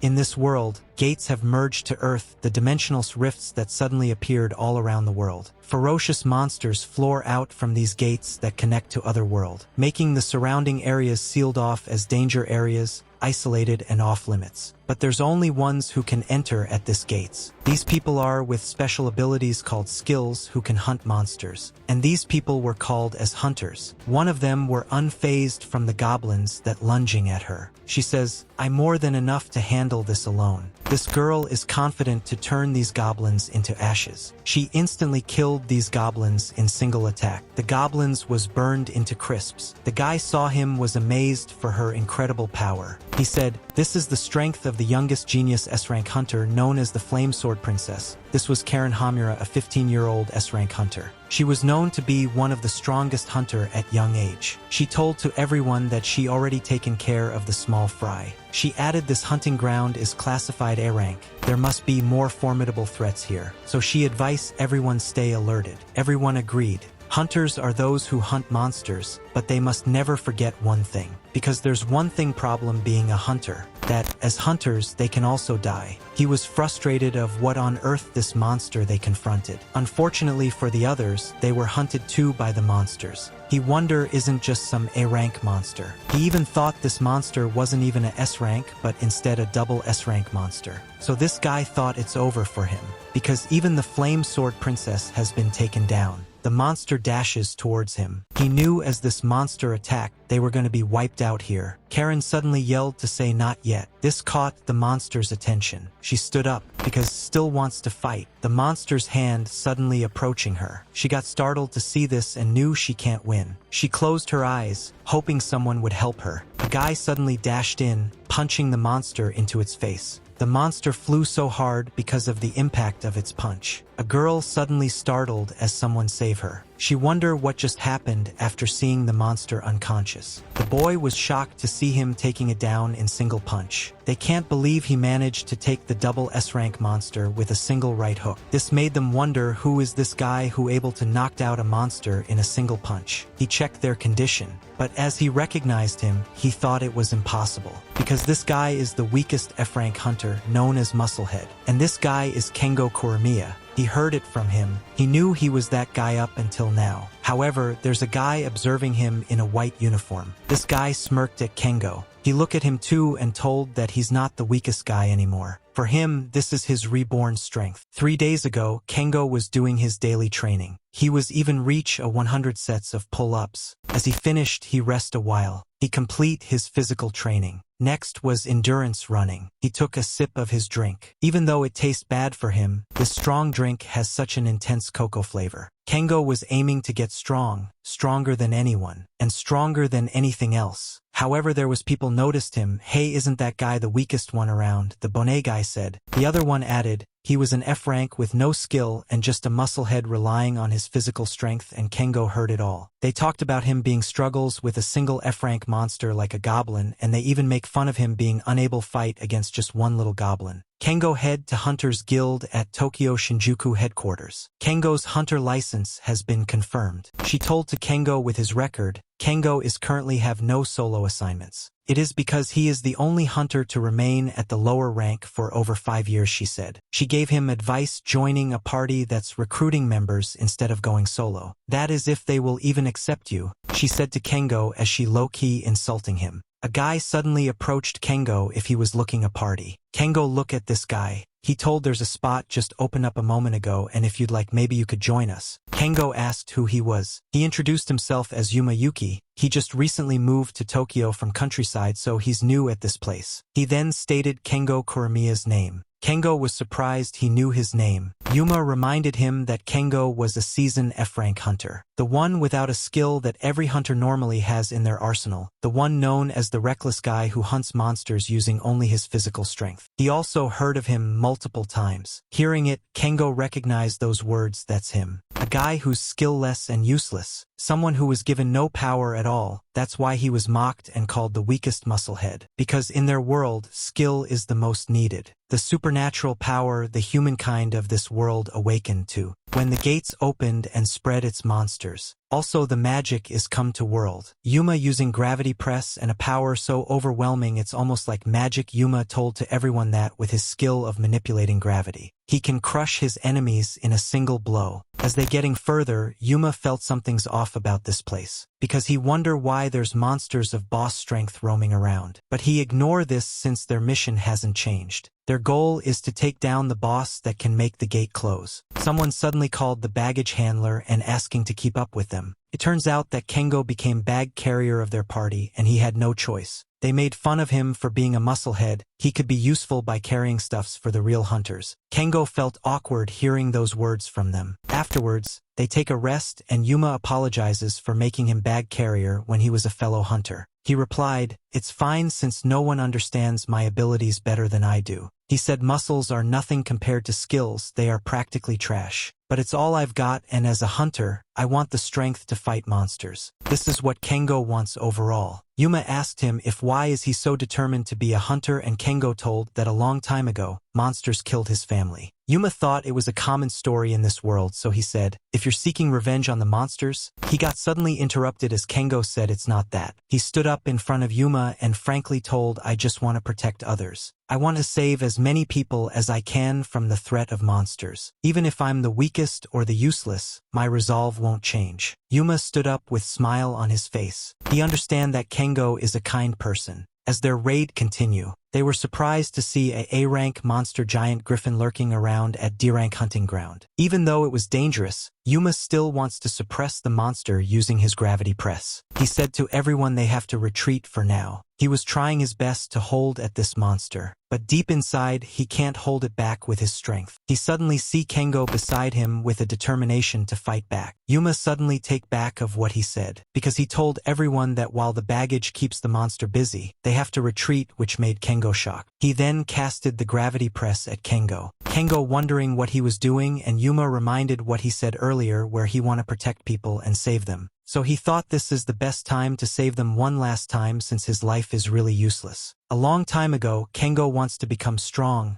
In this world, gates have merged to Earth, the dimensional rifts that suddenly appeared all around the world. Ferocious monsters floor out from these gates that connect to other world, making the surrounding areas sealed off as danger areas, isolated and off-limits. But there's only ones who can enter at this gates. These people are with special abilities called skills who can hunt monsters. And these people were called as hunters. One of them were unfazed from the goblins that lunging at her. She says, "I'm more than enough to handle this alone." This girl is confident to turn these goblins into ashes. She instantly killed these goblins in single attack. The goblins was burned into crisps. The guy saw him was amazed for her incredible power. He said, "This is the strength of the youngest genius S-rank hunter known as the Flame Sword Princess." This was Karen Hamura, a 15-year-old S-rank hunter. She was known to be one of the strongest hunter at young age. She told to everyone that she already taken care of the small fry. She added this hunting ground is classified A rank. There must be more formidable threats here. So she advised everyone stay alerted. Everyone agreed. Hunters are those who hunt monsters, but they must never forget one thing. Because there's one thing problem being a hunter, that, as hunters, they can also die. He was frustrated of what on earth this monster they confronted. Unfortunately for the others, they were hunted too by the monsters. He wonder isn't just some A-rank monster. He even thought this monster wasn't even a S-rank, but instead a double S-rank monster. So this guy thought it's over for him, because even the Flame Sword Princess has been taken down. The monster dashes towards him. He knew as this monster attacked, they were going to be wiped out here. Karen suddenly yelled to say not yet. This caught the monster's attention. She stood up, because still wants to fight. The monster's hand suddenly approaching her. She got startled to see this and knew she can't win. She closed her eyes, hoping someone would help her. A guy suddenly dashed in, punching the monster into its face. The monster flew so hard because of the impact of its punch. A girl suddenly startled as someone saved her. She wondered what just happened after seeing the monster unconscious. The boy was shocked to see him taking it down in single punch. They can't believe he managed to take the double S-rank monster with a single right hook. This made them wonder who is this guy who able to knock out a monster in a single punch. He checked their condition, but as he recognized him, he thought it was impossible. Because this guy is the weakest F-rank hunter known as Musclehead. And this guy is Kango Kuramiya. He heard it from him. He knew he was that guy up until now. However, there's a guy observing him in a white uniform. This guy smirked at Kango. He looked at him too and told that he's not the weakest guy anymore. For him, this is his reborn strength. 3 days ago, Kango was doing his daily training. He was even reach a 100 sets of pull-ups. As he finished, he rest a while. He complete his physical training. Next was endurance running. He took a sip of his drink. Even though it tastes bad for him, this strong drink has such an intense cocoa flavor. Kango was aiming to get strong, stronger than anyone, and stronger than anything else. However, there was people noticed him. "Hey, isn't that guy the weakest one around?" the bonnet guy said. The other one added, "He was an F-rank with no skill and just a musclehead relying on his physical strength," and Kango heard it all. They talked about him being struggles with a single F-rank monster like a goblin, and they even make fun of him being unable fight against just one little goblin. Kango head to Hunters Guild at Tokyo Shinjuku headquarters. Kango's hunter license has been confirmed. She told to Kango with his record, Kango is currently have no solo assignments. It is because he is the only hunter to remain at the lower rank for over 5 years, she said. She gave him advice joining a party that's recruiting members instead of going solo. That is if they will even accept you, she said to Kango as she low-key insulting him. A guy suddenly approached Kango if he was looking a party. Kango look at this guy. He told there's a spot just opened up a moment ago and if you'd like maybe you could join us. Kango asked who he was. He introduced himself as Yuma Yuki. He just recently moved to Tokyo from countryside so he's new at this place. He then stated Kango Kuramiya's name. Kango was surprised he knew his name. Yuma reminded him that Kango was a seasoned F-rank hunter. The one without a skill that every hunter normally has in their arsenal. The one known as the reckless guy who hunts monsters using only his physical strength. He also heard of him multiple times. Hearing it, Kango recognized those words, that's him. A guy who's skillless and useless, someone who was given no power at all. That's why he was mocked and called the weakest musclehead. Because in their world, skill is the most needed. The supernatural power the humankind of this world awakened to, when the gates opened and spread its monsters. Also the magic is come to world. Yuma using gravity press and a power so overwhelming it's almost like magic. Yuma told to everyone that with his skill of manipulating gravity, he can crush his enemies in a single blow. As they getting further, Yuma felt something's off about this place, because he wonder why there's monsters of boss strength roaming around. But he ignore this since their mission hasn't changed. Their goal is to take down the boss that can make the gate close. Someone suddenly called the baggage handler and asking to keep up with them. It turns out that Kango became bag carrier of their party and he had no choice. They made fun of him for being a musclehead. He could be useful by carrying stuffs for the real hunters. Kango felt awkward hearing those words from them. Afterwards, they take a rest and Yuma apologizes for making him bag carrier when he was a fellow hunter. He replied, "It's fine since no one understands my abilities better than I do." He said muscles are nothing compared to skills, they are practically trash. But it's all I've got and as a hunter, I want the strength to fight monsters. This is what Kango wants overall. Yuma asked him if why is he so determined to be a hunter and Kango told that a long time ago, monsters killed his family. Yuma thought it was a common story in this world so he said, "If you're seeking revenge on the monsters?" He got suddenly interrupted as Kango said it's not that. He stood up in front of Yuma and frankly told, "I just want to protect others. I want to save as many people as I can from the threat of monsters. Even if I'm the weakest or the useless, my resolve won't change." Yuma stood up with smile on his face. He understand that Kango is a kind person. As their raid continue, they were surprised to see a A-rank monster giant griffin lurking around at D-rank hunting ground. Even though it was dangerous, Yuma still wants to suppress the monster using his gravity press. He said to everyone they have to retreat for now. He was trying his best to hold at this monster, but deep inside he can't hold it back with his strength. He suddenly see Kango beside him with a determination to fight back. Yuma suddenly take back of what he said, because he told everyone that while the baggage keeps the monster busy, they have to retreat, which made Kango shocked. He then casted the gravity press at Kango. Kango wondering what he was doing and Yuma reminded what he said earlier where he want to protect people and save them. So he thought this is the best time to save them one last time since his life is really useless. A long time ago, Kango wants to become strong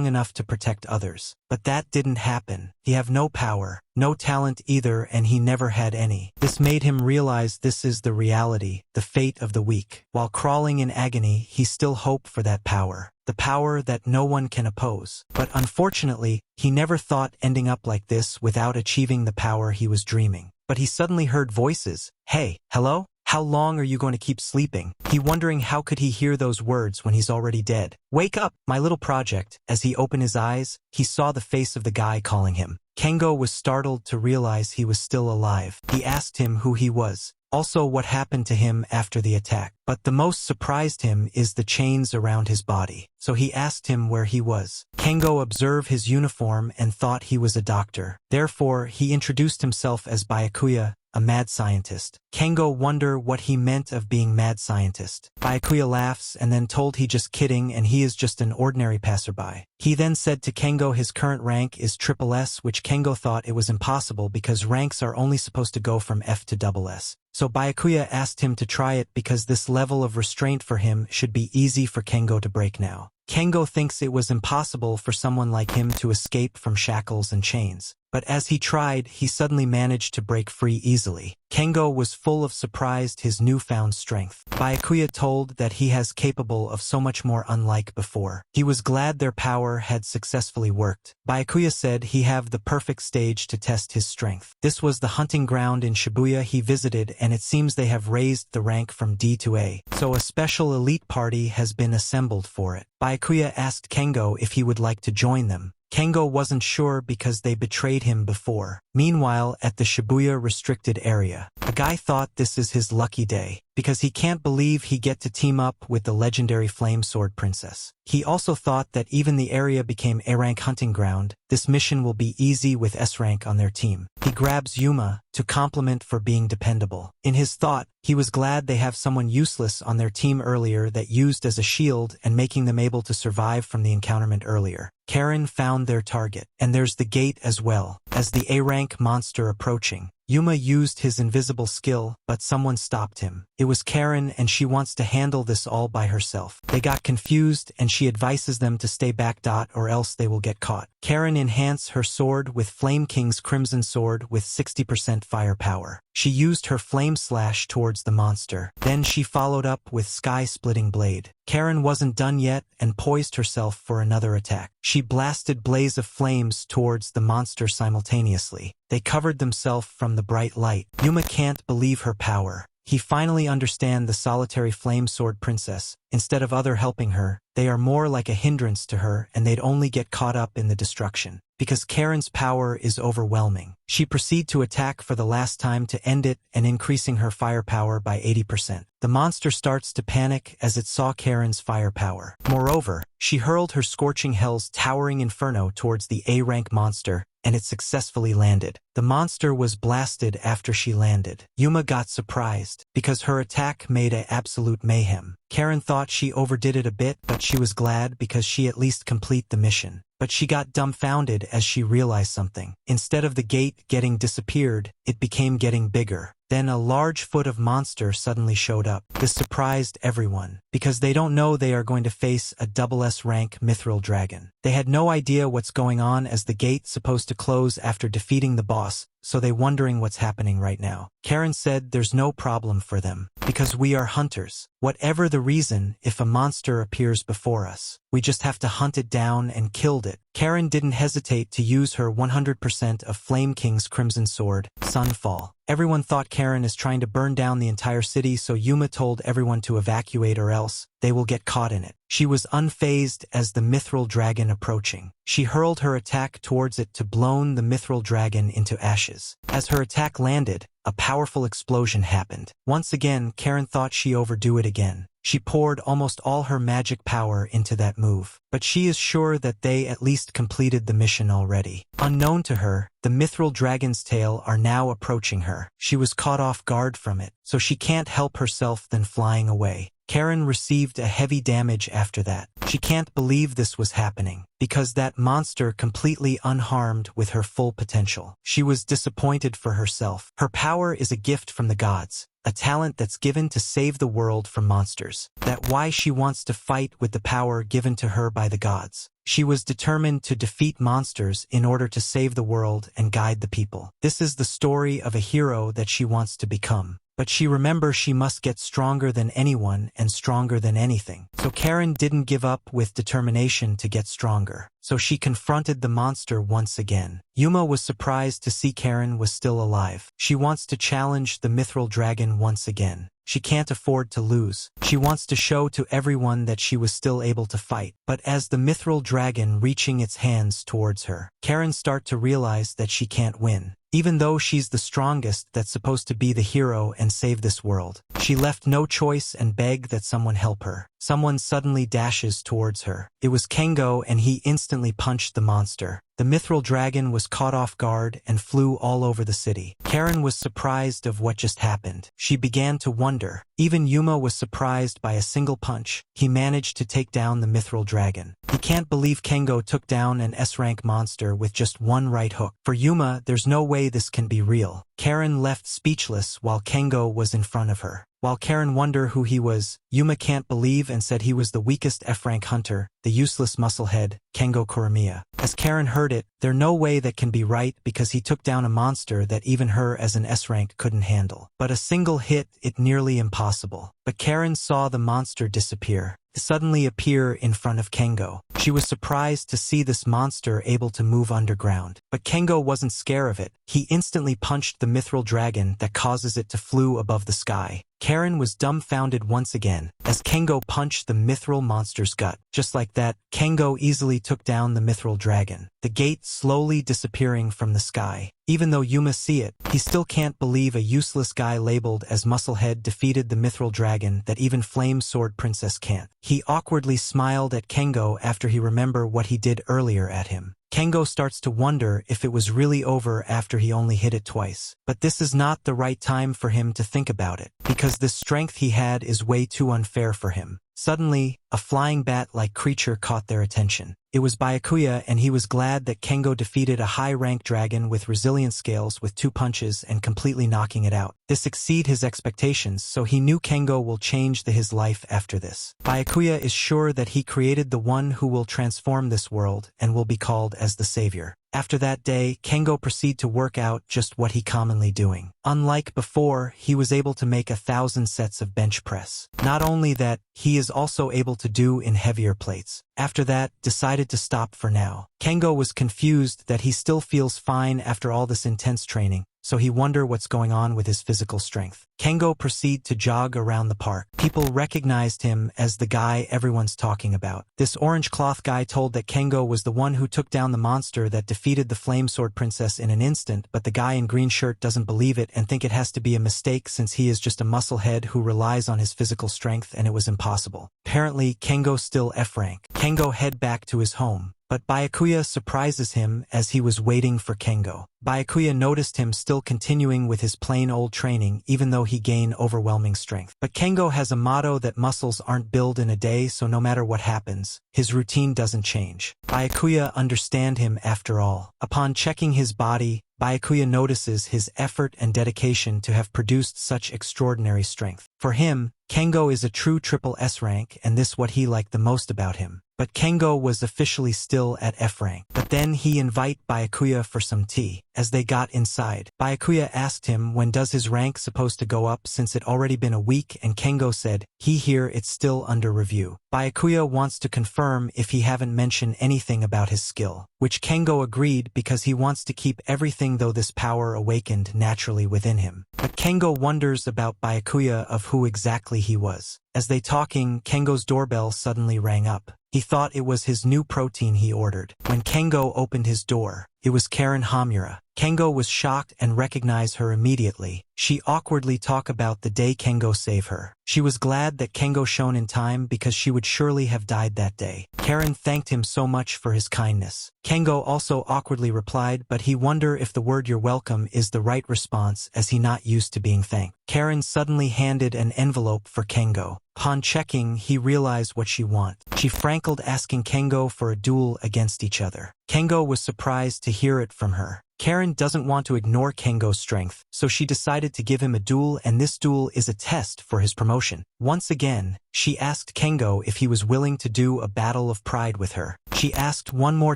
enough to protect others. But that didn't happen. He have no power, no talent either, and he never had any. This made him realize this is the reality, the fate of the weak. While crawling in agony, he still hoped for that power. The power that no one can oppose. But unfortunately, he never thought ending up like this without achieving the power he was dreaming. But he suddenly heard voices. "Hey, hello? How long are you going to keep sleeping?" He wondering how could he hear those words when he's already dead. "Wake up, my little project." As he opened his eyes, he saw the face of the guy calling him. Kango was startled to realize he was still alive. He asked him who he was, also what happened to him after the attack. But the most surprised him is the chains around his body. So he asked him where he was. Kango observed his uniform and thought he was a doctor. Therefore, he introduced himself as Byakuya, a mad scientist. Kango wonder what he meant of being mad scientist. Byakuya laughs and then told he just kidding and he is just an ordinary passerby. He then said to Kango his current rank is SSS, which Kango thought it was impossible because ranks are only supposed to go from F to SS. So Byakuya asked him to try it because this level of restraint for him should be easy for Kango to break now. Kango thinks it was impossible for someone like him to escape from shackles and chains. But as he tried, he suddenly managed to break free easily. Kango was full of surprised his newfound strength. Byakuya told that he has capable of so much more unlike before. He was glad their power had successfully worked. Byakuya said he have the perfect stage to test his strength. This was the hunting ground in Shibuya he visited and it seems they have raised the rank from D to A. So a special elite party has been assembled for it. Byakuya asked Kango if he would like to join them. Kango wasn't sure because they betrayed him before. Meanwhile, at the Shibuya restricted area, a guy thought this is his lucky day, because he can't believe he get to team up with the legendary Flame Sword Princess. He also thought that even the area became A-rank hunting ground, this mission will be easy with S-rank on their team. He grabs Yuma to compliment for being dependable. In his thought, he was glad they have someone useless on their team earlier that used as a shield and making them able to survive from the encounterment earlier. Karen found their target, and there's the gate as well. As the A-rank monster approaching, Yuma used his invisible skill, but someone stopped him. It was Karen, and she wants to handle this all by herself. They got confused, and she advises them to stay back, or else they will get caught. Karen enhanced her sword with Flame King's Crimson Sword with 60% firepower. She used her flame slash towards the monster. Then she followed up with Sky-Splitting Blade. Karen wasn't done yet and poised herself for another attack. She blasted blaze of flames towards the monster simultaneously. They covered themselves from the bright light. Yuma can't believe her power. He finally understands the solitary Flame Sword Princess. Instead of other helping her, they are more like a hindrance to her, and they'd only get caught up in the destruction. Because Karen's power is overwhelming, she proceeds to attack for the last time to end it and increasing her firepower by 80%. The monster starts to panic as it saw Karen's firepower. Moreover, she hurled her Scorching Hell's Towering Inferno towards the A-rank monster, and it successfully landed. The monster was blasted after she landed. Yuma got surprised, because her attack made an absolute mayhem. Karen thought she overdid it a bit, but she was glad because she at least complete the mission. But she got dumbfounded as she realized something. Instead of the gate getting disappeared, it became getting bigger. Then a large foot of monster suddenly showed up. This surprised everyone, because they don't know they are going to face a double S-rank mithril dragon. They had no idea what's going on as the gate's supposed to close after defeating the boss, so they wondering what's happening right now. Karen said there's no problem for them, because we are hunters. Whatever the reason, if a monster appears before us, we just have to hunt it down and kill it. Karen didn't hesitate to use her 100% of Flame King's Crimson Sword, Sunfall. Everyone thought Karen is trying to burn down the entire city, so Yuma told everyone to evacuate or else they will get caught in it. She was unfazed as the mithril dragon approaching. She hurled her attack towards it to blown the mithril dragon into ashes. As her attack landed, a powerful explosion happened. Once again, Karen thought she overdo it again. She poured almost all her magic power into that move, but she is sure that they at least completed the mission already. Unknown to her, the mithril dragon's tail are now approaching her. She was caught off guard from it, so she can't help herself than flying away. Karen received a heavy damage after that. She can't believe this was happening, because that monster completely unharmed with her full potential. She was disappointed for herself. Her power is a gift from the gods, a talent that's given to save the world from monsters. That's why she wants to fight with the power given to her by the gods. She was determined to defeat monsters in order to save the world and guide the people. This is the story of a hero that she wants to become. But she remembers she must get stronger than anyone and stronger than anything. So Karen didn't give up with determination to get stronger. So she confronted the monster once again. Yuma was surprised to see Karen was still alive. She wants to challenge the mithril dragon once again. She can't afford to lose. She wants to show to everyone that she was still able to fight. But as the mithril dragon reaching its hands towards her, Karen starts to realize that she can't win. Even though she's the strongest that's supposed to be the hero and save this world, she left no choice and begged that someone help her. Someone suddenly dashes towards her. It was Kango, and he instantly punched the monster. The mithril dragon was caught off guard and flew all over the city. Karen was surprised of what just happened. She began to wonder. Even Yuma was surprised by a single punch. He managed to take down the mithril dragon. He can't believe Kango took down an S-rank monster with just one right hook. For Yuma, there's no way this can be real. Karen left speechless while Kango was in front of her. While Karen wondered who he was, Yuma can't believe and said he was the weakest F-rank hunter, the useless musclehead, Kango Kuramiya. As Karen heard it, there's no way that can be right because he took down a monster that even her as an S-rank couldn't handle. But a single hit, it nearly impossible. But Karen saw the monster disappear, suddenly appear in front of Kango. She was surprised to see this monster able to move underground. But Kango wasn't scared of it. He instantly punched the mithril dragon that causes it to flew above the sky. Karen was dumbfounded once again, as Kango punched the mithril monster's gut. Just like that, Kango easily took down the mithril dragon, the gate slowly disappearing from the sky. Even though Yuma see it, he still can't believe a useless guy labeled as Musclehead defeated the mithril dragon that even Flame Sword Princess can't. He awkwardly smiled at Kango after he remembered what he did earlier at him. Kango starts to wonder if it was really over after he only hit it twice. But this is not the right time for him to think about it, because this strength he had is way too unfair for him. Suddenly, a flying bat-like creature caught their attention. It was Byakuya, and he was glad that Kango defeated a high-rank dragon with resilience scales with 2 punches and completely knocking it out. This exceeded his expectations, so he knew Kango will change his life after this. Byakuya is sure that he created the one who will transform this world and will be called as the savior. After that day, Kango proceeded to work out just what he commonly doing. Unlike before, he was able to make 1,000 sets of bench press. Not only that, he is also able to do in heavier plates. After that, decided to stop for now. Kango was confused that he still feels fine after all this intense training, so he wonder what's going on with his physical strength. Kango proceeded to jog around the park. People recognized him as the guy everyone's talking about. This orange cloth guy told that Kango was the one who took down the monster that defeated the Flame Sword Princess in an instant, but the guy in green shirt doesn't believe it and think it has to be a mistake since he is just a musclehead who relies on his physical strength and it was impossible. Apparently, Kango still F-rank. Kango head back to his home. But Byakuya surprises him as he was waiting for Kango. Byakuya noticed him still continuing with his plain old training even though he gained overwhelming strength. But Kango has a motto that muscles aren't built in a day, so no matter what happens, his routine doesn't change. Byakuya understand him after all. Upon checking his body, Byakuya notices his effort and dedication to have produced such extraordinary strength. For him, Kango is a true triple S rank, and this what he liked the most about him. But Kango was officially still at F rank. But then he invite Byakuya for some tea. As they got inside, Byakuya asked him when does his rank supposed to go up since it already been a week, and Kango said, he hear it's still under review. Byakuya wants to confirm if he haven't mentioned anything about his skill, which Kango agreed because he wants to keep everything though this power awakened naturally within him. But Kango wonders about Byakuya of who exactly he was. As they talking, Kango's doorbell suddenly rang up. He thought it was his new protein he ordered. When Kango opened his door, it was Karen Hamura. Kango was shocked and recognized her immediately. She awkwardly talked about the day Kango saved her. She was glad that Kango shone in time because she would surely have died that day. Karen thanked him so much for his kindness. Kango also awkwardly replied, but he wonder if the word you're welcome is the right response as he not used to being thanked. Karen suddenly handed an envelope for Kango. Upon checking, he realized what she want. She frankled asking Kango for a duel against each other. Kango was surprised to hear it from her. Karen doesn't want to ignore Kango's strength, so she decided to give him a duel, and this duel is a test for his promotion. Once again, she asked Kango if he was willing to do a battle of pride with her. She asked one more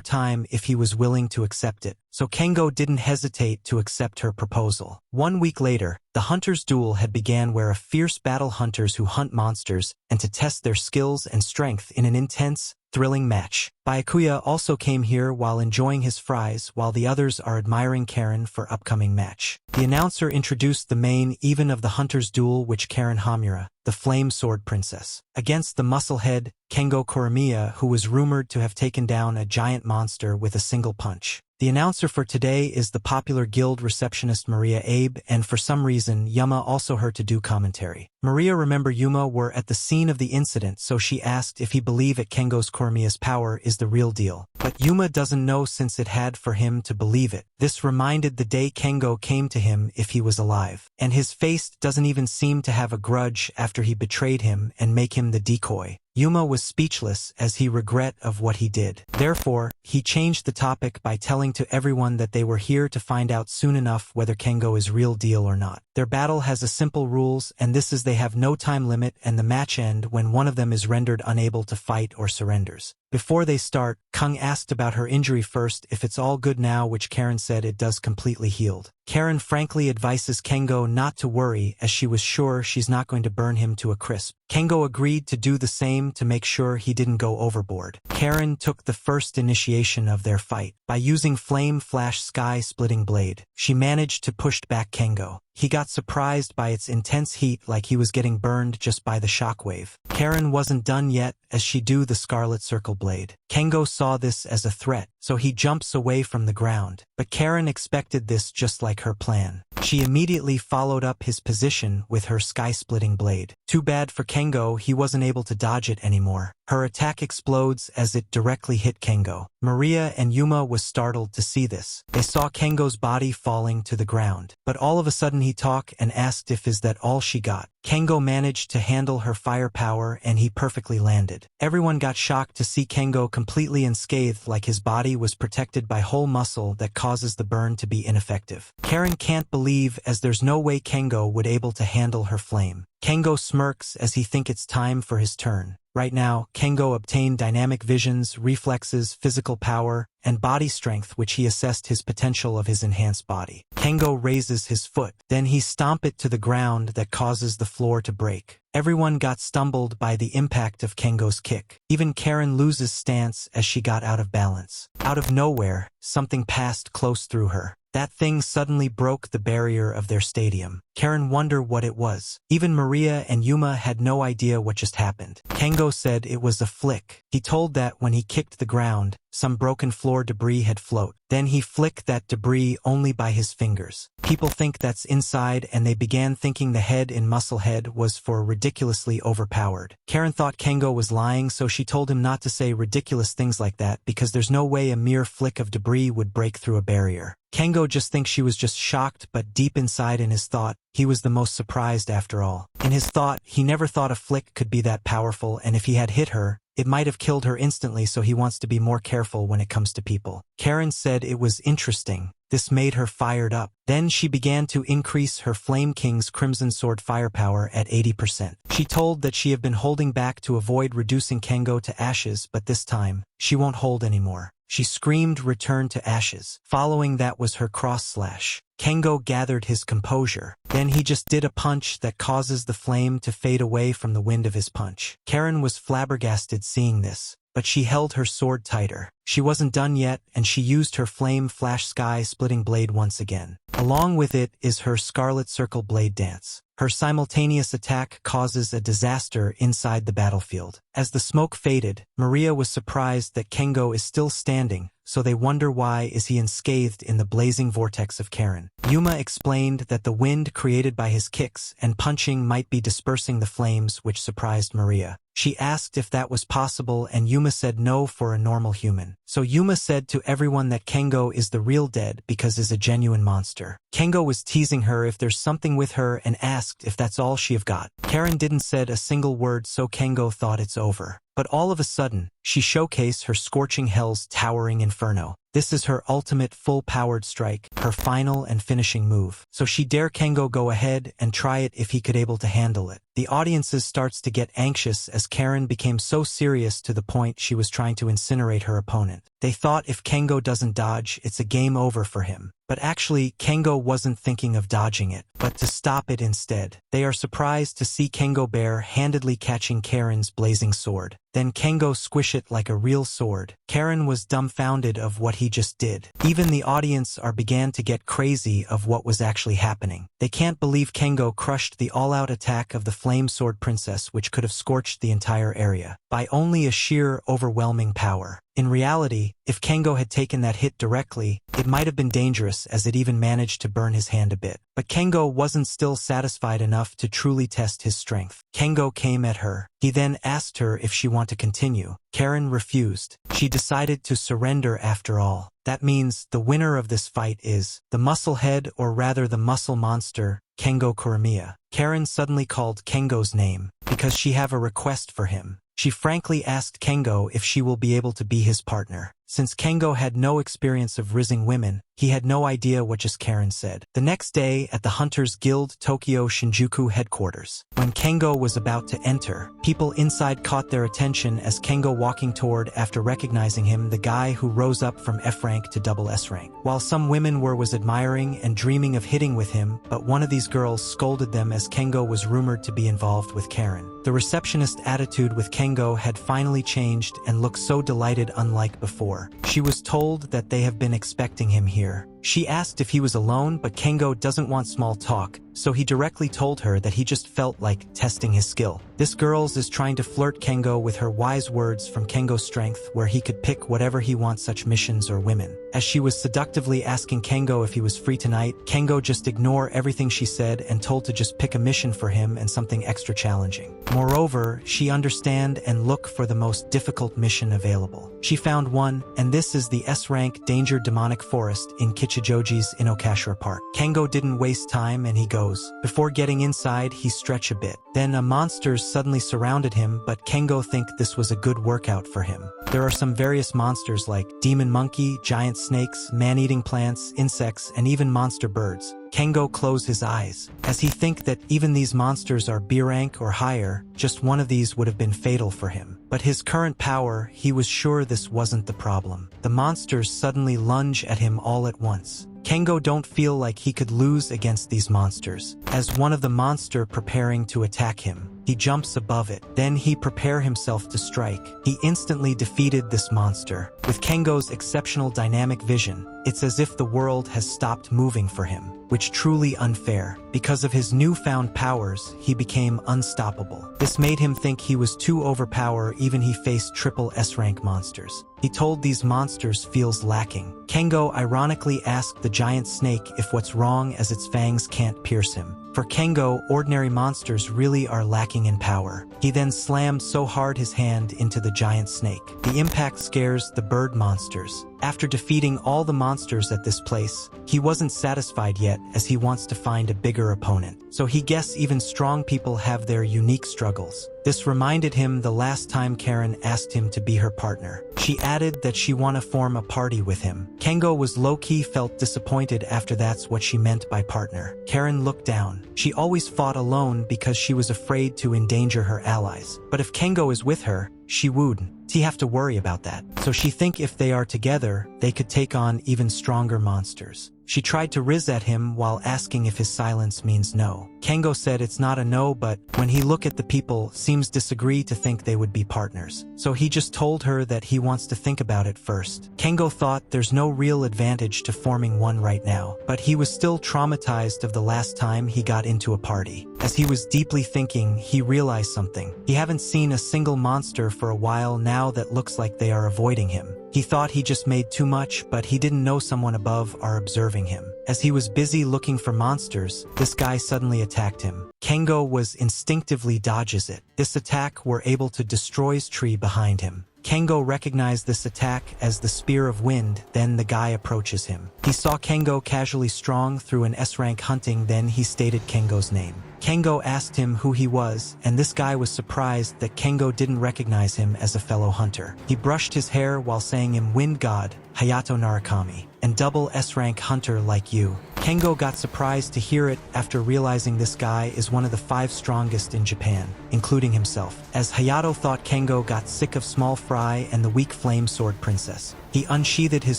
time if he was willing to accept it, so Kango didn't hesitate to accept her proposal. 1 week later, the hunters' duel had began, where a fierce battle hunters who hunt monsters and to test their skills and strength in an intense, thrilling match. Byakuya also came here while enjoying his fries while the others are admiring Karen for upcoming match. The announcer introduced the main event of the hunters' duel, which Karen Hamura, the Flame Sword Princess, against the musclehead Kango Kuramiya, who was rumored to have taken down a giant monster with a single punch. The announcer for today is the popular guild receptionist Maria Abe, and for some reason Yuma also heard to do commentary. Maria remembered Yuma were at the scene of the incident, so she asked if he believed that Kango's Kuramiya's power is the real deal. But Yuma doesn't know since it had for him to believe it. This reminded the day Kango came to him if he was alive. And his face doesn't even seem to have a grudge after he betrayed him and make him the decoy. Yuma was speechless as he regret of what he did. Therefore, he changed the topic by telling to everyone that they were here to find out soon enough whether Kango is real deal or not. Their battle has a simple rules, and this is they have no time limit and the match end when one of them is rendered unable to fight or surrenders. Before they start, Kung asked about her injury first, if it's all good now, which Karen said it does, completely healed. Karen frankly advises Kango not to worry as she was sure she's not going to burn him to a crisp. Kango agreed to do the same to make sure he didn't go overboard. Karen took the first initiation of their fight. By using Flame Flash Sky-Splitting Blade, she managed to push back Kango. He got surprised by its intense heat like he was getting burned just by the shockwave. Karen wasn't done yet as she do the Scarlet Circle Blade. Kango saw this as a threat, so he jumps away from the ground. But Karen expected this just like her plan. She immediately followed up his position with her Sky-Splitting Blade. Too bad for Kango, he wasn't able to dodge it anymore. Her attack explodes as it directly hit Kango. Maria and Yuma was startled to see this. They saw Kango's body falling to the ground. But all of a sudden he talked and asked if is that all she got. Kango managed to handle her firepower and he perfectly landed. Everyone got shocked to see Kango completely unscathed like his body was protected by whole muscle that causes the burn to be ineffective. Karen can't believe as there's no way Kango would able to handle her flame. Kango smirks as he thinks it's time for his turn. Right now, Kango obtained dynamic visions, reflexes, physical power, and body strength which he assessed his potential of his enhanced body. Kango raises his foot, then he stomp it to the ground that causes the floor to break. Everyone got stumbled by the impact of Kango's kick. Even Karen loses stance as she got out of balance. Out of nowhere, something passed close through her. That thing suddenly broke the barrier of their stadium. Karen wondered what it was. Even Maria and Yuma had no idea what just happened. Kango said it was a flick. He told that when he kicked the ground, some broken floor debris had float. Then he flicked that debris only by his fingers. People think that's inside and they began thinking the head in Musclehead was for ridiculously overpowered. Karen thought Kango was lying, so she told him not to say ridiculous things like that because there's no way a mere flick of debris would break through a barrier. Kango just thinks she was just shocked, but deep inside in his thought, he was the most surprised after all. In his thought, he never thought a flick could be that powerful, and if he had hit her, it might have killed her instantly, so he wants to be more careful when it comes to people. Karen said it was interesting. This made her fired up. Then she began to increase her Flame King's Crimson Sword firepower at 80%. She told that she had been holding back to avoid reducing Kango to ashes, but this time, she won't hold anymore. She screamed return to ashes. Following that was her cross slash. Kango gathered his composure. Then he just did a punch that causes the flame to fade away from the wind of his punch. Karen was flabbergasted seeing this, but she held her sword tighter. She wasn't done yet, and she used her Flame Flash Sky-Splitting Blade once again. Along with it is her Scarlet Circle Blade dance. Her simultaneous attack causes a disaster inside the battlefield. As the smoke faded, Maria was surprised that Kango is still standing, so they wonder why is he unscathed in the blazing vortex of Karen. Yuma explained that the wind created by his kicks and punching might be dispersing the flames, which surprised Maria. She asked if that was possible and Yuma said no for a normal human. So Yuma said to everyone that Kango is the real dead because is a genuine monster. Kango was teasing her if there's something with her and asked if that's all she have got. Karen didn't said a single word, so Kango thought it's over. But all of a sudden, she showcased her Scorching Hell's Towering Inferno. This is her ultimate full-powered strike, her final and finishing move. So she dare Kango go ahead and try it if he could able to handle it. The audiences starts to get anxious as Karen became so serious to the point she was trying to incinerate her opponent. They thought if Kango doesn't dodge, it's a game over for him. But actually, Kango wasn't thinking of dodging it, but to stop it instead. They are surprised to see Kango bare-handedly catching Karen's blazing sword. Then Kango squish it like a real sword. Karen was dumbfounded of what he just did. Even the audience began to get crazy of what was actually happening. They can't believe Kango crushed the all-out attack of the Flame Sword Princess, which could have scorched the entire area, by only a sheer overwhelming power. In reality, if Kango had taken that hit directly, it might have been dangerous as it even managed to burn his hand a bit. But Kango wasn't still satisfied enough to truly test his strength. Kango came at her. He then asked her if she wanted to continue. Karen refused. She decided to surrender after all. That means the winner of this fight is the Musclehead, or rather the Muscle Monster, Kango Kuramiya. Karen suddenly called Kango's name because she have a request for him. She frankly asked Kango if she will be able to be his partner. Since Kango had no experience of rizzing women, he had no idea what just Karen said. The next day at the Hunters Guild Tokyo Shinjuku headquarters, when Kango was about to enter, people inside caught their attention as Kango walking toward after recognizing him, the guy who rose up from F rank to double S rank. While some women was admiring and dreaming of hitting with him, but one of these girls scolded them as Kango was rumored to be involved with Karen. The receptionist attitude with Kango had finally changed and looked so delighted unlike before. She was told that they have been expecting him here. She asked if he was alone, but Kango doesn't want small talk, so he directly told her that he just felt like testing his skill. This girls is trying to flirt Kango with her wise words from Kango's strength, where he could pick whatever he wants, such missions or women. As she was seductively asking Kango if he was free tonight, Kango just ignored everything she said and told to just pick a mission for him and something extra challenging. Moreover, she understand and look for the most difficult mission available. She found one, and this is the S-rank Danger Demonic Forest in Kichijoji's Inokashira Park. Kango didn't waste time and he goes. Before getting inside, he stretched a bit. Then monsters suddenly surrounded him, but Kango think this was a good workout for him. There are some various monsters like demon monkey, giant snakes, man-eating plants, insects, and even monster birds. Kango closed his eyes, as he think that even these monsters are B rank or higher, just one of these would have been fatal for him. But his current power, he was sure this wasn't the problem. The monsters suddenly lunge at him all at once. Kango don't feel like he could lose against these monsters. As one of the monster preparing to attack him, he jumps above it. Then he prepare himself to strike. He instantly defeated this monster. With Kango's exceptional dynamic vision, it's as if the world has stopped moving for him, which truly unfair. Because of his newfound powers, he became unstoppable. This made him think he was too overpowered even he faced triple S-rank monsters. He told these monsters feels lacking. Kango ironically asked the giant snake if what's wrong as its fangs can't pierce him. For Kango, ordinary monsters really are lacking in power. He then slammed so hard his hand into the giant snake. The impact scares the bird monsters. After defeating all the monsters at this place, he wasn't satisfied yet as he wants to find a bigger opponent. So he guessed even strong people have their unique struggles. This reminded him the last time Karen asked him to be her partner. She added that she wanna form a party with him. Kango was low-key felt disappointed after that's what she meant by partner. Karen looked down. She always fought alone because she was afraid to endanger her allies. But if Kango is with her, she wouldn't have to worry about that. So she think if they are together, they could take on even stronger monsters. She tried to riz at him while asking if his silence means no. Kango said it's not a no, but when he look at the people, seems disagree to think they would be partners. So he just told her that he wants to think about it first. Kango thought there's no real advantage to forming one right now, but he was still traumatized of the last time he got into a party. As he was deeply thinking, he realized something. He haven't seen a single monster for a while now that looks like they are avoiding him. He thought he just made too much, but he didn't know someone above are observing him. As he was busy looking for monsters, this guy suddenly attacked him. Kango was instinctively dodges it. This attack were able to destroy his tree behind him. Kango recognized this attack as the Spear of Wind, then the guy approaches him. He saw Kango casually strong through an S-rank hunting, then he stated Kango's name. Kango asked him who he was, and this guy was surprised that Kango didn't recognize him as a fellow hunter. He brushed his hair while saying him Wind God, Hayato Narukami, and double S-rank hunter like you. Kango got surprised to hear it after realizing this guy is one of the 5 strongest in Japan, including himself. As Hayato thought Kango got sick of small fry and the weak flame sword princess. He unsheathed his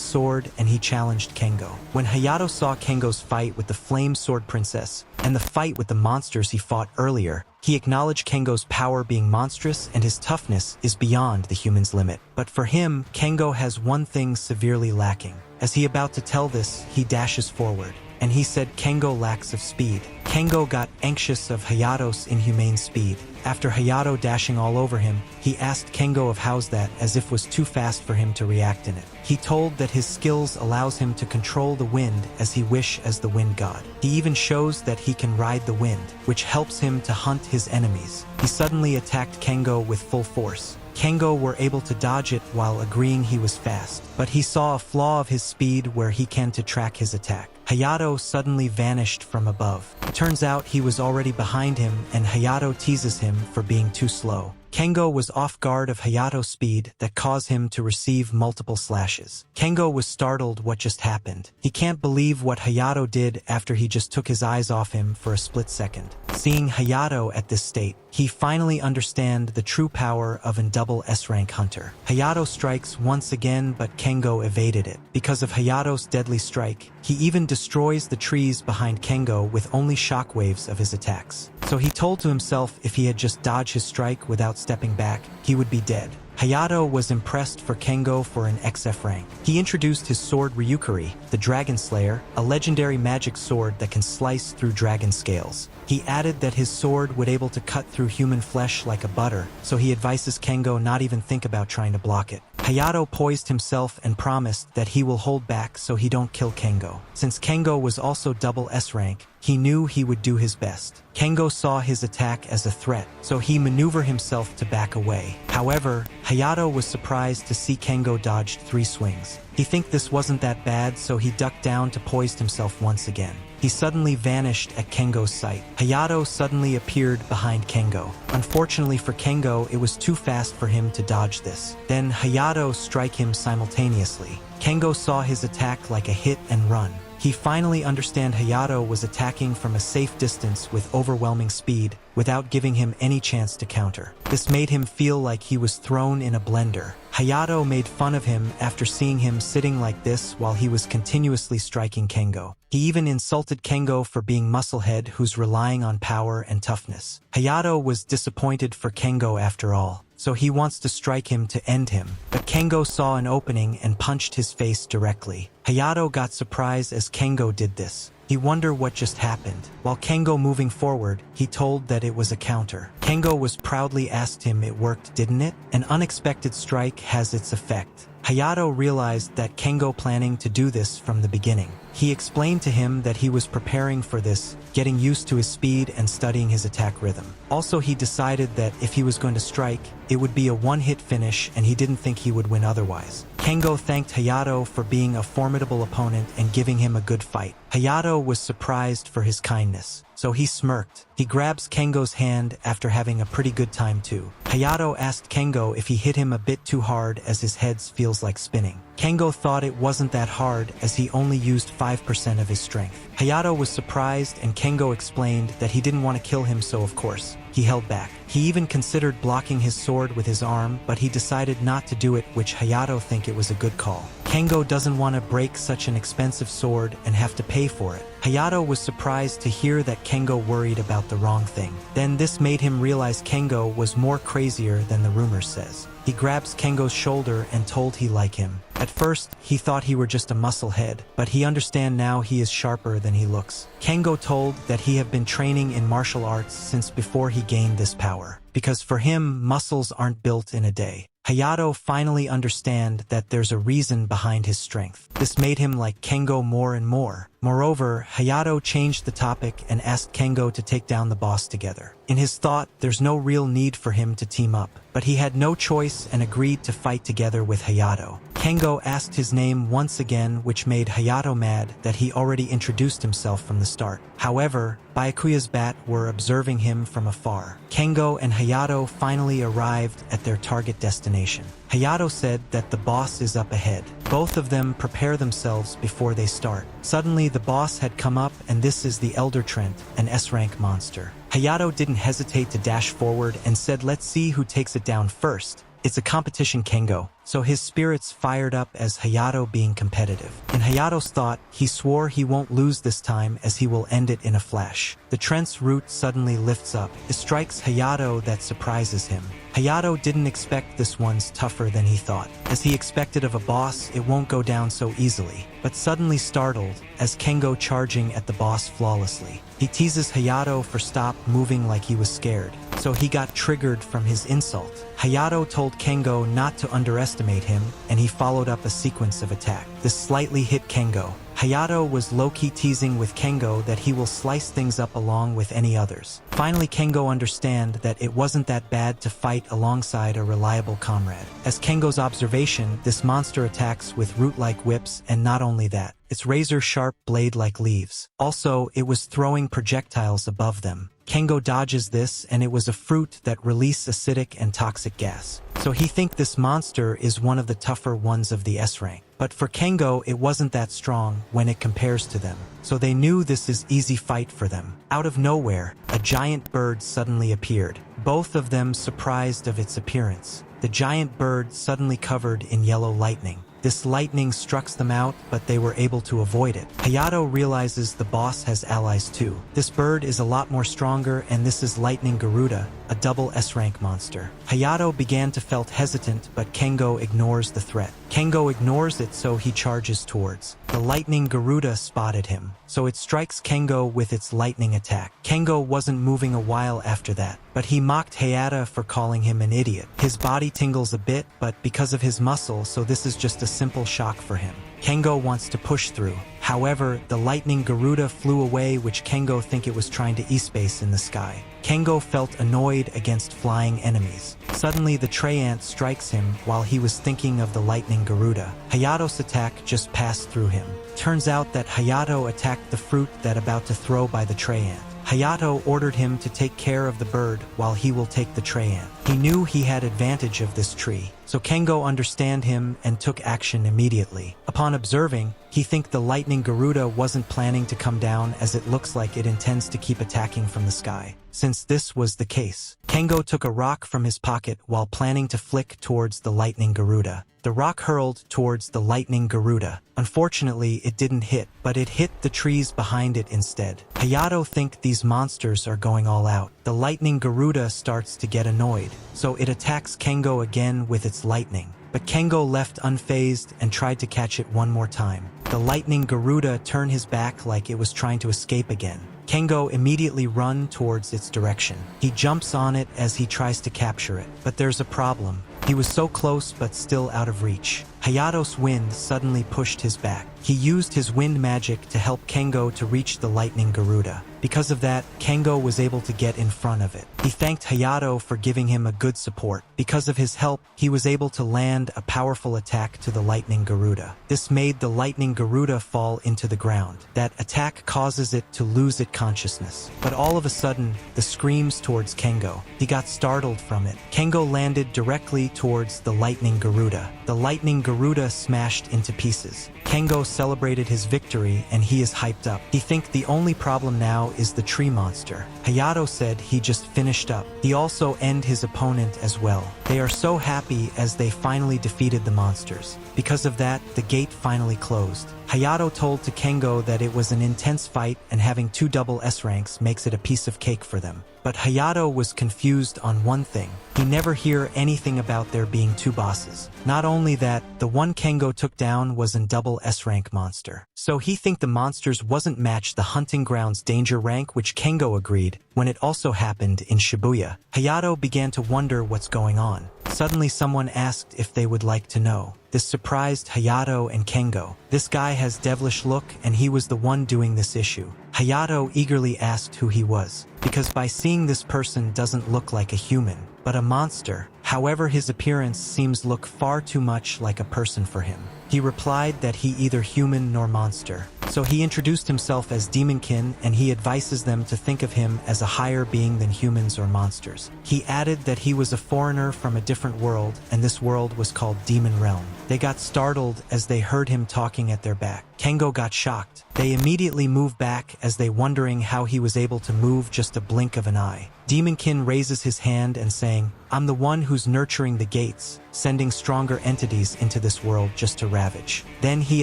sword and he challenged Kango. When Hayato saw Kango's fight with the flame sword princess and the fight with the monsters he fought earlier, he acknowledged Kango's power being monstrous and his toughness is beyond the human's limit. But for him, Kango has one thing severely lacking. As he about to tell this, he dashes forward, and he said Kango lacks of speed. Kango got anxious of Hayato's inhumane speed. After Hayato dashing all over him, he asked Kango of how's that as if was too fast for him to react in it. He told that his skills allows him to control the wind as he wish as the wind god. He even shows that he can ride the wind, which helps him to hunt his enemies. He suddenly attacked Kango with full force. Kango were able to dodge it while agreeing he was fast, but he saw a flaw of his speed where he can to track his attack. Hayato suddenly vanished from above. Turns out he was already behind him and Hayato teases him for being too slow. Kango was off guard of Hayato's speed that caused him to receive multiple slashes. Kango was startled what just happened. He can't believe what Hayato did after he just took his eyes off him for a split second. Seeing Hayato at this state, he finally understand the true power of a double S-rank hunter. Hayato strikes once again, but Kango evaded it. Because of Hayato's deadly strike, he even destroys the trees behind Kango with only shockwaves of his attacks. So he told to himself if he had just dodged his strike without stepping back, he would be dead. Hayato was impressed for Kango for an XF rank. He introduced his sword Ryukuri, the Dragon Slayer, a legendary magic sword that can slice through dragon scales. He added that his sword would able to cut through human flesh like a butter, so he advises Kango not even think about trying to block it. Hayato poised himself and promised that he will hold back so he don't kill Kango. Since Kango was also double S rank, he knew he would do his best. Kango saw his attack as a threat, so he maneuvered himself to back away. However, Hayato was surprised to see Kango dodged 3 swings. He think this wasn't that bad, so he ducked down to poise himself once again. He suddenly vanished at Kengo's sight. Hayato suddenly appeared behind Kango. Unfortunately for Kango, it was too fast for him to dodge this. Then Hayato strike him simultaneously. Kango saw his attack like a hit and run. He finally understand Hayato was attacking from a safe distance with overwhelming speed, without giving him any chance to counter. This made him feel like he was thrown in a blender. Hayato made fun of him after seeing him sitting like this while he was continuously striking Kango. He even insulted Kango for being musclehead who's relying on power and toughness. Hayato was disappointed for Kango after all, so he wants to strike him to end him. But Kango saw an opening and punched his face directly. Hayato got surprised as Kango did this. He wondered what just happened. While Kango moving forward, he told that it was a counter. Kango was proudly asked him it worked, didn't it? An unexpected strike has its effect. Hayato realized that Kango planning to do this from the beginning. He explained to him that he was preparing for this, getting used to his speed and studying his attack rhythm. Also, he decided that if he was going to strike, it would be a one-hit finish and he didn't think he would win otherwise. Kango thanked Hayato for being a formidable opponent and giving him a good fight. Hayato was surprised for his kindness, so he smirked. He grabs Kango's hand after having a pretty good time too. Hayato asked Kango if he hit him a bit too hard as his head feels like spinning. Kango thought it wasn't that hard as he only used 5% of his strength. Hayato was surprised and Kango explained that he didn't want to kill him, so of course, he held back. He even considered blocking his sword with his arm, but he decided not to do it, which Hayato think it was a good call. Kango doesn't want to break such an expensive sword and have to pay for it. Hayato was surprised to hear that Kango worried about the wrong thing. Then this made him realize Kango was more crazier than the rumor says. He grabs Kango's shoulder and told he like him. At first, he thought he were just a musclehead, but he understand now he is sharper than he looks. Kango told that he have been training in martial arts since before he gained this power, because for him, muscles aren't built in a day. Hayato finally understand that there's a reason behind his strength. This made him like Kango more and more. Moreover, Hayato changed the topic and asked Kango to take down the boss together. In his thought, there's no real need for him to team up, but he had no choice and agreed to fight together with Hayato. Kango asked his name once again, which made Hayato mad that he already introduced himself from the start. However, Byakuya's bat were observing him from afar. Kango and Hayato finally arrived at their target destination. Hayato said that the boss is up ahead. Both of them prepare themselves before they start. Suddenly, the boss had come up, and this is the Elder Trent, an S-rank monster. Hayato didn't hesitate to dash forward and said, "Let's see who takes it down first." It's a competition, Kango. So his spirits fired up as Hayato being competitive. In Hayato's thought, he swore he won't lose this time as he will end it in a flash. The Trent's root suddenly lifts up. It strikes Hayato that surprises him. Hayato didn't expect this one's tougher than he thought. As he expected of a boss, it won't go down so easily. But suddenly startled, as Kango charging at the boss flawlessly. He teases Hayato for stop moving like he was scared. So he got triggered from his insult. Hayato told Kango not to underestimate him, and he followed up a sequence of attack. This slightly hit Kango. Hayato was low-key teasing with Kango that he will slice things up along with any others. Finally, Kango understand that it wasn't that bad to fight alongside a reliable comrade. As Kango's observation, this monster attacks with root-like whips, and not only that, its razor-sharp blade like leaves. Also, it was throwing projectiles above them. Kango dodges this, and it was a fruit that released acidic and toxic gas. So he think this monster is one of the tougher ones of the S-rank. But for Kango, it wasn't that strong when it compares to them. So they knew this is easy fight for them. Out of nowhere, a giant bird suddenly appeared, both of them surprised of its appearance. The giant bird suddenly covered in yellow lightning. This lightning struck them out, but they were able to avoid it. Hayato realizes the boss has allies too. This bird is a lot more stronger, and this is Lightning Garuda, a double S-rank monster. Hayato began to felt hesitant, but Kango ignores the threat. Kango ignores it, so he charges towards. The Lightning Garuda spotted him, so it strikes Kango with its lightning attack. Kango wasn't moving a while after that, but he mocked Hayato for calling him an idiot. His body tingles a bit, but because of his muscle, so this is just a simple shock for him. Kango wants to push through. However, the Lightning Garuda flew away, which Kango think it was trying to e-space in the sky. Kango felt annoyed against flying enemies. Suddenly, the Trey Ant strikes him while he was thinking of the Lightning Garuda. Hayato's attack just passed through him. Turns out that Hayato attacked the fruit that about to throw by the Trey Ant. Hayato ordered him to take care of the bird while he will take the Trey Ant. He knew he had advantage of this tree, so Kango understand him and took action immediately. Upon observing, he think the Lightning Garuda wasn't planning to come down, as it looks like it intends to keep attacking from the sky. Since this was the case, Kango took a rock from his pocket while planning to flick towards the Lightning Garuda. The rock hurled towards the Lightning Garuda. Unfortunately, it didn't hit, but it hit the trees behind it instead. Hayato think these monsters are going all out. The Lightning Garuda starts to get annoyed, so it attacks Kango again with its lightning. But Kango left unfazed and tried to catch it one more time. The Lightning Garuda turned his back like it was trying to escape again. Kango immediately run towards its direction. He jumps on it as he tries to capture it, but there's a problem. He was so close but still out of reach. Hayato's wind suddenly pushed his back. He used his wind magic to help Kango to reach the Lightning Garuda. Because of that, Kango was able to get in front of it. He thanked Hayato for giving him a good support. Because of his help, he was able to land a powerful attack to the Lightning Garuda. This made the Lightning Garuda fall into the ground. That attack causes it to lose its consciousness. But all of a sudden, the screams towards Kango. He got startled from it. Kango landed directly towards the Lightning Garuda. The Lightning Garuda smashed into pieces. Kango celebrated his victory, and he is hyped up. He thinks the only problem now is the tree monster. Hayato said he just finished up. He also ended his opponent as well. They are so happy as they finally defeated the monsters. Because of that, the gate finally closed. Hayato told to Kango that it was an intense fight, and having 2 double S ranks makes it a piece of cake for them. But Hayato was confused on one thing. He never hear anything about there being 2 bosses. Not only that, the one Kango took down was an double S rank monster. So he think the monsters wasn't match the hunting grounds danger rank, which Kango agreed when it also happened in Shibuya. Hayato began to wonder what's going on. Suddenly someone asked if they would like to know. This surprised Hayato and Kango. This guy has devilish look, and he was the one doing this issue. Hayato eagerly asked who he was, because by seeing this person doesn't look like a human, but a monster. However, his appearance seems look far too much like a person for him. He replied that he either human nor monster. So he introduced himself as Demonkin, and he advises them to think of him as a higher being than humans or monsters. He added that he was a foreigner from a different world, and this world was called Demon Realm. They got startled as they heard him talking at their back. Kango got shocked. They immediately moved back as they wondering how he was able to move just a blink of an eye. Demonkin raises his hand and saying, "I'm the one who's nurturing the gates, sending stronger entities into this world just to ravage." Then he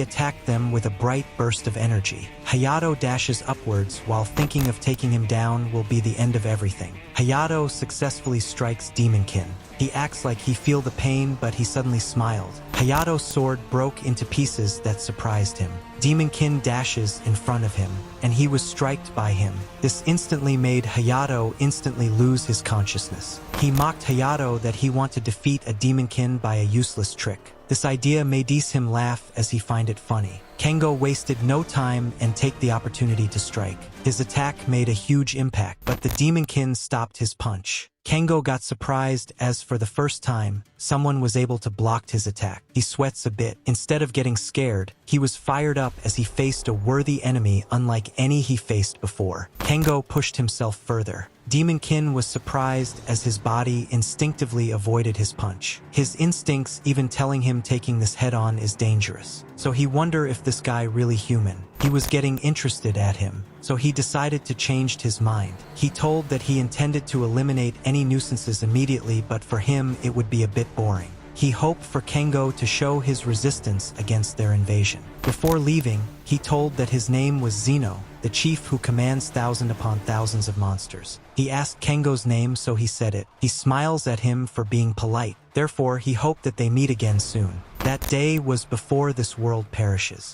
attacked them with a bright burst of energy. Hayato dashes upwards while thinking of taking him down will be the end of everything. Hayato successfully strikes Demonkin. He acts like he feel the pain, but he suddenly smiled. Hayato's sword broke into pieces that surprised him. Demonkin dashes in front of him, and he was struck by him. This instantly made Hayato instantly lose his consciousness. He mocked Hayato that he want to defeat a Demonkin by a useless trick. This idea made him laugh as he find it funny. Kango wasted no time and take the opportunity to strike. His attack made a huge impact, but the Demonkin stopped his punch. Kango got surprised as for the first time, someone was able to block his attack. He sweats a bit. Instead of getting scared, he was fired up as he faced a worthy enemy unlike any he faced before. Kango pushed himself further. Demonkin was surprised as his body instinctively avoided his punch. His instincts even telling him taking this head-on is dangerous. So he wondered if this guy really human. He was getting interested at him, so he decided to change his mind. He told that he intended to eliminate any nuisances immediately, but for him it would be a bit boring. He hoped for Kango to show his resistance against their invasion. Before leaving, he told that his name was Zeno, the chief who commands thousands upon thousands of monsters. He asked Kango's name, so he said it. He smiles at him for being polite. Therefore, he hoped that they meet again soon. That day was before this world perishes.